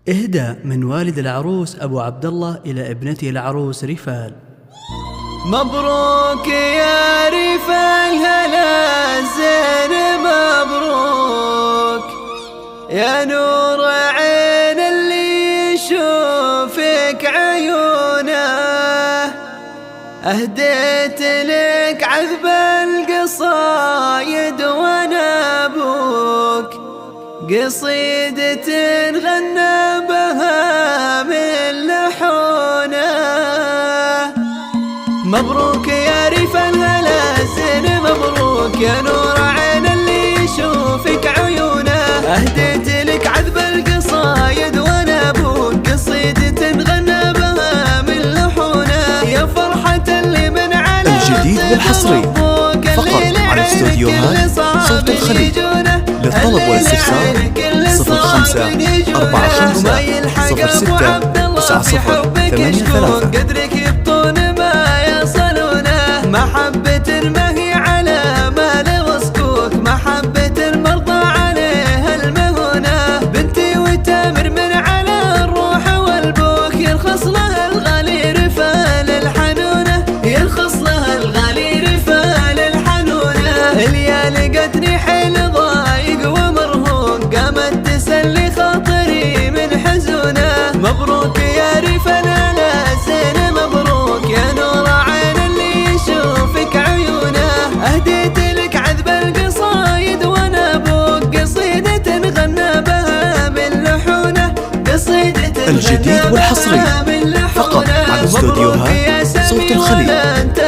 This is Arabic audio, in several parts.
إهداء من والد العروس أبو عبد الله إلى ابنته العروس رفال. مبروك يا رفال هلا زين مبروك يا نور عين اللي يشوفك عيونه. أهديت لك عذب القصايد وانا ابوك، قصيدة غنى بها من لحونه. مبروك يا رفال هلا زين مبروك يا نور عين اللي يشوفك عيونه. أهديت لك عذب القصايد وانا ابوك، قصيدة غنى بها من لحونه. يا فرحة اللي من على الجديد والحصري فقط على استوديوهات صوت الخليج. للطلب والاستفسار 0545 قدرك يبطون ما يصلونه. محبة ما هي على مال وصكوك، محبة المرضى عليها المهنة. بنتي وتامر من على الروح والبوك، يرخص لها الغالي رفال الحنونة، يرخص لها الغالي رفال الحنونة. الليالي قدني حيل ضايق ومرهوق، قامت تسلي خاطري من حزونه. مبروك يا رفال هلا زين مبروك يا نور عين اللي يشوفك عيونه. أهديت لك عذب القصايد وانا ابوك، قصيدة غنى بها من لحونه، قصيدة الجديد والحصري فقط على استوديوهات صوت الخليج.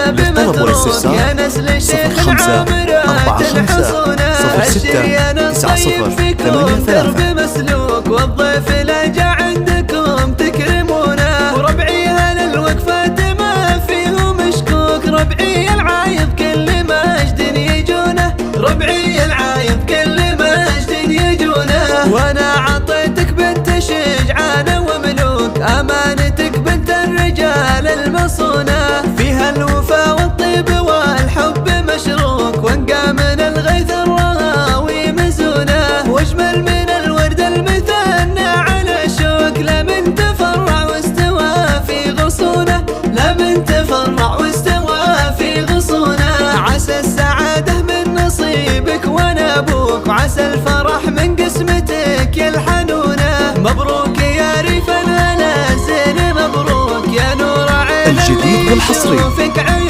للطلب والاستفسار 0545 مسلوك، والضيف لا جا عندكم تكرمونه. وربعي هل الوقفات ما فيه مشكوك، ربعي العايض كل مجد يجونه، ربعي العايض كل مجد يجونه. وانا عطيتك بنت شجعانه وملوك، امانتك بنت الرجال المصونه. فيها الوفا والطيب والحب مشروك، وانقى من الغيث الراوي مزونه. واجمل من الورد المثنى على شوك، لا من تفرع واستوى في غصونه، لا من تفرع واستوى في غصونه. عسى السعاده من نصيبك وانا ابوك، وعسى الفرح من قسمتك يا الحنونه. مبروك يا رفال هلا زين مبروك يا نور عين الجديد والحصري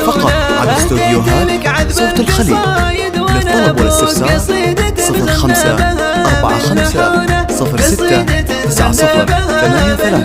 فقط على استوديوهات صوت الخليج. للطلب والاستفسار 0545 06 90 83.